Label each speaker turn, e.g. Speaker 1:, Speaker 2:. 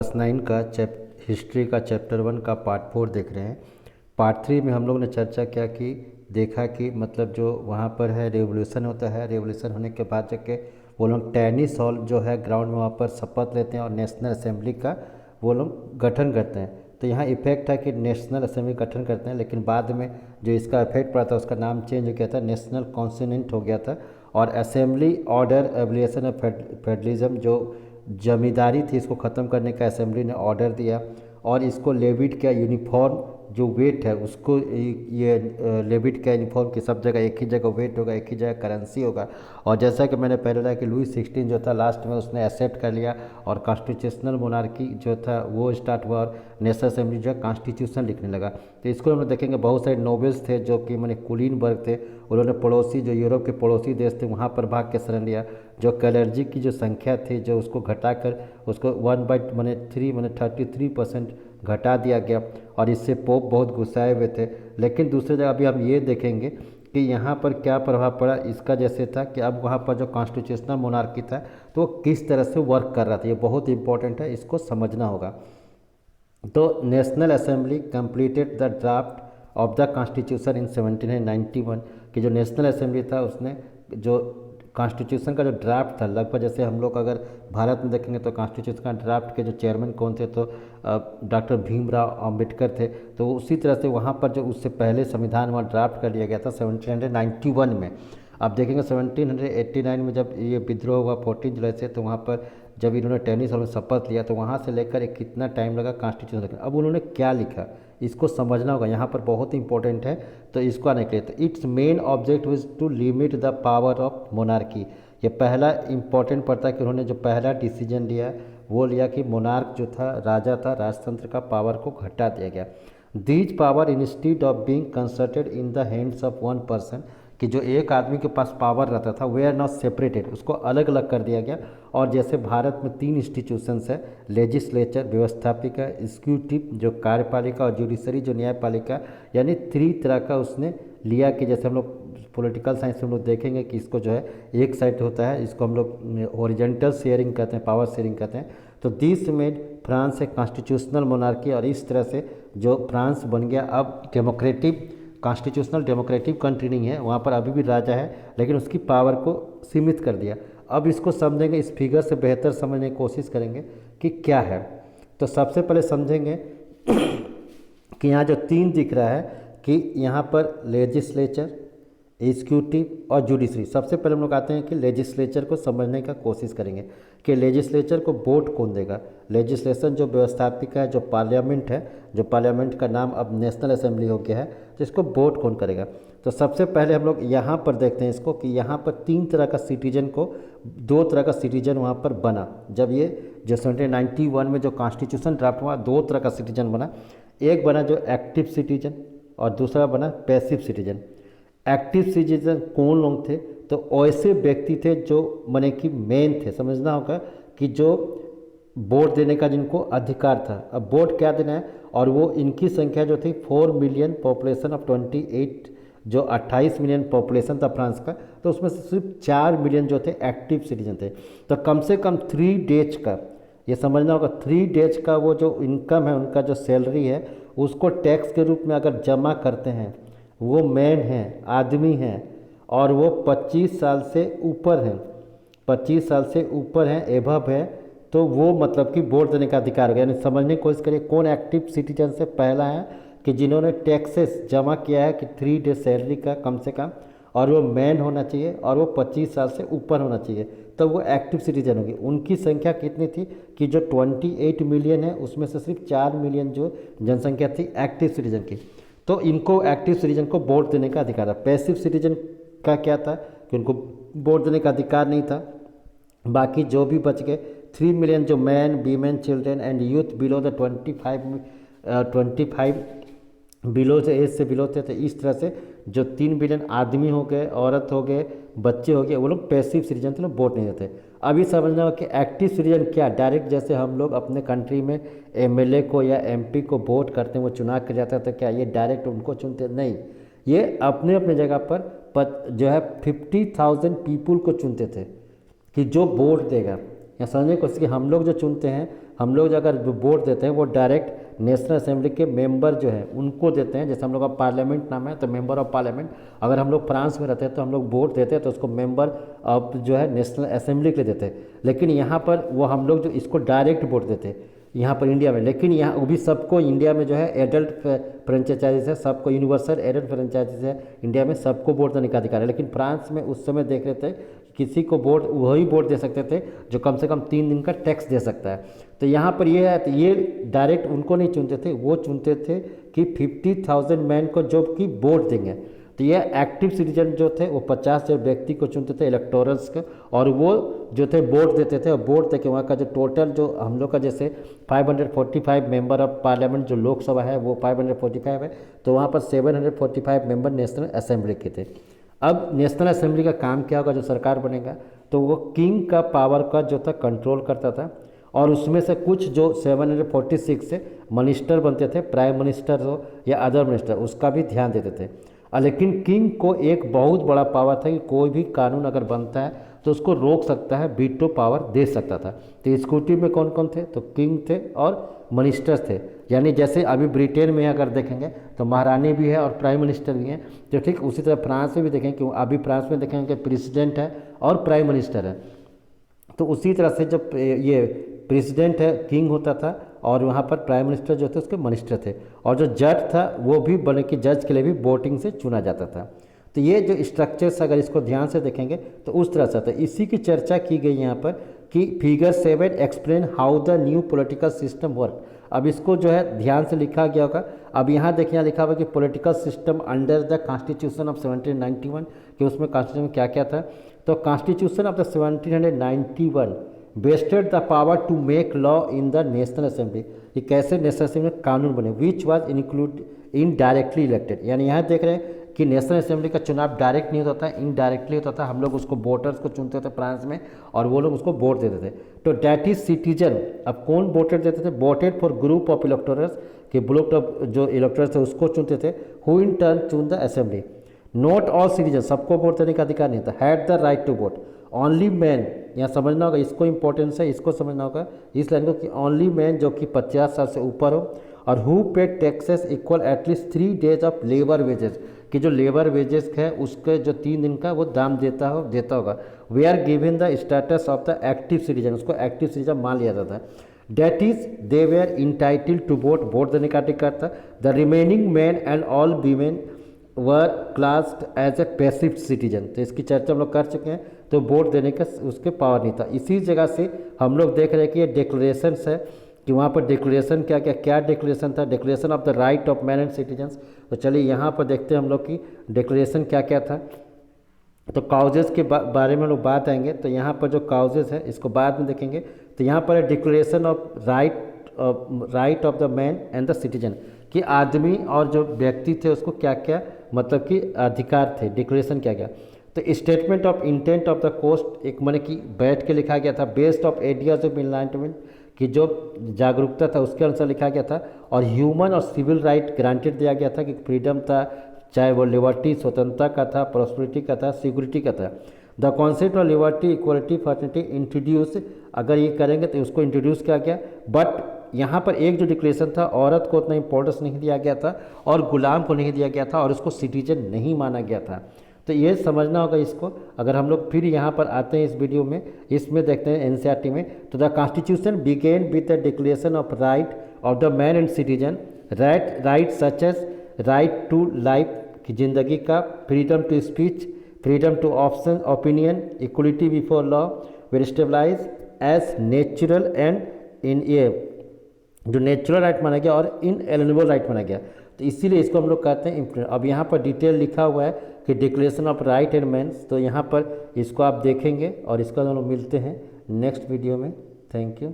Speaker 1: Class 9 का history का chapter 1 का पार्ट 4 देख रहे हैं। पार्ट 3 में हम लोग ने चर्चा क्या कि देखा कि मतलब जो वहाँ पर है रेवोल्यूशन होता है, रेवोल्यूशन होने के बाद जाके वो लोग टेनिस हॉल जो है ग्राउंड में वहाँ पर शपथ लेते हैं और नेशनल असेंबली का वो लोग गठन करते हैं। तो यहाँ इफेक्ट है कि नेशनल असेंबली गठन करते हैं, लेकिन बाद में जो इसका इफेक्ट पड़ा था उसका नाम चेंज हो गया था, नेशनल कॉन्स्टिट्यूएंट हो गया था। और असेंबली ऑर्डर एब्लिएशन ऑफ फेडरलिज्म, जो जमींदारी थी इसको ख़त्म करने का असेंबली ने ऑर्डर दिया और इसको लेविट का यूनिफॉर्म जो वेट है उसको ये लेविट का यूनिफॉर्म की सब जगह एक ही जगह वेट होगा, एक ही जगह करेंसी होगा। और जैसा कि मैंने पहले बताया कि लुई 16 जो था लास्ट में उसने एक्सेप्ट कर लिया और कॉन्स्टिट्यूशनल मोनार्की जो था वो स्टार्ट हुआ और नेशनल असेंबली जो है कॉन्स्टिट्यूशन लिखने लगा। तो इसको हम लोग देखेंगे बहुत सारे नोबल्स थे जो कि मैंने कुलीनबर्ग थे, उन्होंने पड़ोसी जो यूरोप के पड़ोसी देश थे वहाँ पर भाग के शरण लिया। जो कैलर्जी की जो संख्या थी जो उसको घटाकर उसको 1/3 घटा दिया गया और इससे पोप बहुत गुस्साए हुए थे। लेकिन दूसरी जगह अभी हम ये देखेंगे कि यहाँ पर क्या प्रभाव पड़ा इसका, जैसे था कि अब वहाँ पर जो कॉन्स्टिट्यूशनल मोनार्की था तो किस तरह से वर्क कर रहा था, ये बहुत इंपॉर्टेंट है, इसको समझना होगा। तो national assembly completed the draft of the constitution in 1791 कि जो नेशनल असेंबली था उसने जो कॉन्स्टिट्यूशन का जो ड्राफ्ट था लगभग, जैसे हम लोग अगर भारत में देखेंगे तो कॉन्स्टिट्यूशन का ड्राफ्ट के जो चेयरमैन कौन थे तो डॉक्टर भीमराव अंबेडकर थे। तो उसी तरह से वहाँ पर जो उससे पहले संविधान वहाँ ड्राफ्ट कर लिया गया था 1791 में। अब देखेंगे 1789 में जब ये विद्रोह हुआ 14 जुलाई से, तो वहाँ पर जब इन्होंने टेनिस हॉल में शपथ लिया तो वहाँ से लेकर एक कितना टाइम लगा कॉन्स्टिट्यूशन लिखने। अब उन्होंने क्या लिखा इसको समझना होगा, यहाँ पर बहुत इंपॉर्टेंट है, तो इसको आने के लिए तो its main object was to limit the power of monarchy. ये पहला इंपॉर्टेंट पड़ता है कि उन्होंने जो पहला डिसीजन लिया वो लिया कि मोनार्क जो था, राजा था, राजतंत्र का पावर को घटा दिया गया। These power instead of being concerted in the hands of one person कि जो एक आदमी के पास पावर रहता था वे आर नॉट सेपरेटेड, उसको अलग अलग कर दिया गया। और जैसे भारत में 3 इंस्टीट्यूशंस है, लेजिस्लेचर व्यवस्थापिका, एग्जीक्यूटिव जो कार्यपालिका और जुडिशरी जो न्यायपालिका, यानी 3 तरह का उसने लिया कि जैसे हम लोग पॉलिटिकल साइंस में हम लोग देखेंगे कि इसको जो है एक साइड होता है, इसको हम लोग हॉरिजॉन्टल शेयरिंग कहते हैं, पावर शेयरिंग कहते हैं। तो this made France a constitutional monarchy और इस तरह से जो फ्रांस बन गया अब डेमोक्रेटिक कॉन्स्टिट्यूशनल डेमोक्रेटिक कंट्री नहीं है, वहाँ पर अभी भी राजा है लेकिन उसकी पावर को सीमित कर दिया। अब इसको समझेंगे, इस फिगर से बेहतर समझने की कोशिश करेंगे कि क्या है। तो सबसे पहले समझेंगे कि यहाँ जो 3 दिख रहा है कि यहाँ पर लेजिस्लेचर, एग्जीक्यूटिव और जुडिशरी। सबसे पहले हम लोग आते हैं कि लेजिस्लेचर को समझने का कोशिश करेंगे कि लेजिस्लेचर को वोट कौन देगा। लेजिस्लेशन जो व्यवस्थापिका है, जो पार्लियामेंट है, जो पार्लियामेंट का नाम अब नेशनल असेंबली हो गया है, तो इसको वोट कौन करेगा। तो सबसे पहले हम लोग यहाँ पर देखते हैं इसको कि यहाँ पर 3 तरह का सिटीजन को, 2 तरह का सिटीजन वहाँ पर बना। जब ये जो 1791 में जो कॉन्स्टिट्यूशन ड्राफ्ट हुआ 2 तरह का सिटीजन बना, एक बना जो एक्टिव सिटीजन और दूसरा बना पैसिव सिटीजन। एक्टिव सिटीजन कौन लोग थे, तो ऐसे व्यक्ति थे जो माने कि मेन थे, समझना होगा कि जो वोट देने का जिनको अधिकार था। अब वोट क्या देना है, और वो इनकी संख्या जो थी 4 मिलियन पॉपुलेशन ऑफ 28, जो 28 मिलियन पॉपुलेशन था फ्रांस का, तो उसमें से सिर्फ 4 मिलियन जो थे एक्टिव सिटीजन थे। तो कम से कम 3 डेज का, ये समझना होगा 3 डेज का वो जो इनकम है, उनका जो सैलरी है उसको टैक्स के रूप में अगर जमा करते हैं, वो मैन हैं, आदमी हैं और वो 25 साल से ऊपर हैं, 25 साल से ऊपर हैं, एभव है, तो वो मतलब कि वोट देने का अधिकार होगा। यानी समझने की कोशिश करिए कौन एक्टिव सिटीजन से पहला है कि जिन्होंने टैक्सेस जमा किया है कि 3 डे सैलरी का कम से कम, और वो मैन होना चाहिए और वो 25 साल से ऊपर होना चाहिए, तो वो एक्टिव सिटीजन होगी। उनकी संख्या कितनी थी कि जो 28 मिलियन है उसमें से सिर्फ 4 मिलियन जो जनसंख्या थी एक्टिव सिटीजन की, तो इनको एक्टिव सिटीजन को वोट देने का अधिकार था। पैसिव सिटीजन का क्या था कि उनको वोट देने का अधिकार नहीं था। बाकी जो भी बच गए 3 मिलियन जो man, women, children and youth below the 25 below से एज से बिलो थे, तो इस तरह से जो 3 बिलियन आदमी हो गए, औरत हो गए, बच्चे हो गए, वो लोग पैसिव सिटीजन थे, लोग वोट नहीं देते। अभी समझना होगा कि एक्टिव सिटीजन क्या, डायरेक्ट जैसे हम लोग अपने कंट्री में एमएलए को या एमपी को वोट करते हैं, वो चुनाव कर जाता है, तो क्या ये डायरेक्ट उनको चुनते? नहीं, ये अपने अपने जगह पर जो है 50,000 पीपुल को चुनते थे कि जो वोट देगा। या समझने को कि हम लोग जो चुनते हैं, हम लोग जो अगर वोट देते हैं वो डायरेक्ट नेशनल असेंबली के मेंबर जो हैं उनको देते हैं। जैसे हम लोग का पार्लियामेंट नाम है तो मेंबर ऑफ पार्लियामेंट, अगर हम लोग फ्रांस में रहते हैं तो हम लोग वोट देते हैं तो उसको मेंबर ऑफ जो है नेशनल असेंबली के लिए देते हैं। लेकिन यहाँ पर वो हम लोग जो इसको डायरेक्ट वोट देते हैं यहाँ पर इंडिया में। लेकिन यहाँ वो भी सबको इंडिया में जो है एडल्ट फ्रेंचाइजीज है, सबको यूनिवर्सल एडल्ट फ्रेंचाइजीज है इंडिया में, सबको वोट देने का अधिकार है। लेकिन फ्रांस में उस समय देख रहे थे किसी को वोट वही वोट दे सकते थे जो कम से कम 3 दिन का टैक्स दे सकता है। तो यहाँ पर ये है, तो ये डायरेक्ट उनको नहीं चुनते थे, वो चुनते थे कि 50,000 मैन को जो कि वोट देंगे। तो ये एक्टिव सिटीजन जो थे वो 50 व्यक्ति को चुनते थे इलेक्टोरल्स के, और वो जो थे वोट देते थे। और वोट देके वहाँ का जो टोटल जो हम लोग का जैसे 545 मेंबर ऑफ पार्लियामेंट जो लोकसभा है वो 545 है, तो वहाँ पर 745 मेंबर नेशनल असेंबली के थे। अब नेशनल असेंबली का काम क्या होगा, जो सरकार बनेगा तो वो किंग का पावर का जो था कंट्रोल करता था, और उसमें से कुछ जो 746 से मिनिस्टर बनते थे, प्राइम मिनिस्टर हो या अदर मिनिस्टर, उसका भी ध्यान देते थे। लेकिन किंग को एक बहुत बड़ा पावर था कि कोई भी कानून अगर बनता है तो उसको रोक सकता है, वीटो पावर दे सकता था। तो एग्जीक्यूटिव में कौन कौन थे, तो किंग थे और मिनिस्टर्स थे। यानी जैसे अभी ब्रिटेन में अगर देखेंगे तो महारानी भी है और प्राइम मिनिस्टर भी हैं, तो ठीक उसी तरह फ्रांस में भी देखेंगे कि अभी फ्रांस में देखेंगे कि प्रेसिडेंट है और प्राइम मिनिस्टर है। तो उसी तरह से जब ये प्रेसिडेंट है किंग होता था, और वहाँ पर प्राइम मिनिस्टर जो थे उसके मिनिस्टर थे, और जो जज था वो भी बने कि जज के लिए भी वोटिंग से चुना जाता था। तो ये जो स्ट्रक्चर्स अगर इसको ध्यान से देखेंगे तो उस तरह से था। इसी की चर्चा की गई यहाँ पर कि figure 7 explain how the new political system work. अब इसको जो है ध्यान से लिखा गया होगा। अब यहाँ देखिए, यहाँ लिखा हुआ कि political system under the constitution of 1791, कि उसमें कॉन्स्टिट्यूशन में क्या क्या था। तो constitution of the 1791 vested the power to make law in the national assembly, कि कैसे नेशनल असेंबली में कानून बने, which was include in directly elected. यानी यहाँ देख रहे हैं कि नेशनल असेंबली का चुनाव डायरेक्ट नहीं होता था, इनडायरेक्टली होता था। हम लोग उसको वोटर्स को चुनते थे फ्रांस में, और वो लोग उसको वोट देते थे। तो डैट इज सिटीजन, अब कौन वोटेड देते थे, voted for group of electors, कि ग्रुप ऑफ जो इलेक्टोरस थे उसको चुनते थे, हु इन टर्न चुन the assembly. Not all citizen, सबको वोट देने का अधिकार नहीं था। Had the right to vote, only man, यहाँ समझना होगा, इसको इंपॉर्टेंस है, इसको समझना होगा इस लाइन को, कि ओनली मैन जो कि 50 साल से ऊपर हो, और who paid taxes equal at least 3 days of labour wages, कि जो लेबर वेजेस है उसके जो 3 दिन का वो दाम देता होगा। We are given the status of the active citizen, उसको एक्टिव सिटीजन मान लिया जाता है। That is they were entitled to vote, vote देने का अधिकार था। The remaining man and all women were classed as a passive citizen. तो इसकी चर्चा हम लोग कर चुके हैं। तो वोट देने का उसके पावर नहीं था। इसी जगह से हम लोग देख रहे हैं कि ये डिक्लेरेशन है, कि वहाँ पर डिक्लेरेशन क्या डिक्लेरेशन था, declaration of the right of man and citizens. तो चलिए यहाँ पर देखते हैं हम लोग की डिक्लेरेशन क्या क्या था। तो काउजेस के बारे में लोग बात आएंगे, तो यहाँ पर जो काउजेस है इसको बाद में देखेंगे। तो यहाँ पर declaration of right of the man and the citizen, कि आदमी और जो व्यक्ति थे उसको क्या क्या मतलब कि अधिकार थे। डिक्लेरेशन क्या क्या, तो statement of intent of the coast, एक मैंने कि बैठ के लिखा गया था, based of ideas of enlightenment, कि जो जागरूकता था उसके अनुसार लिखा गया था। और ह्यूमन और सिविल राइट ग्रांटेड दिया गया था, कि फ्रीडम था, चाहे वो लिबर्टी स्वतंत्रता का था, प्रॉस्पेरिटी का था, सिक्योरिटी का था। The concept of liberty equality fertility introduce, अगर ये करेंगे तो उसको इंट्रोड्यूस किया गया। बट यहाँ पर एक जो डिक्लेरेशन था, औरत को उतना इंपॉर्टेंस नहीं दिया गया था, और गुलाम को नहीं दिया गया था, और उसको सिटीजन नहीं माना गया था। तो ये समझना होगा इसको। अगर हम लोग फिर यहाँ पर आते हैं इस वीडियो में, इसमें देखते हैं एनसीईआरटी में, तो the constitution begin with the declaration of right of the man and citizen, right such as right to life, की जिंदगी का, freedom to speech, freedom to option opinion, equality before law, were stabilize as natural and in ये जो natural right माना गया और इनएलिएनेबल right माना गया। तो इसीलिए इसको हम लोग कहते हैं। अब यहाँ पर डिटेल लिखा हुआ है कि declaration of right and man's, तो यहाँ पर इसको आप देखेंगे, और इसका हम लोग मिलते हैं नेक्स्ट वीडियो में। Thank you.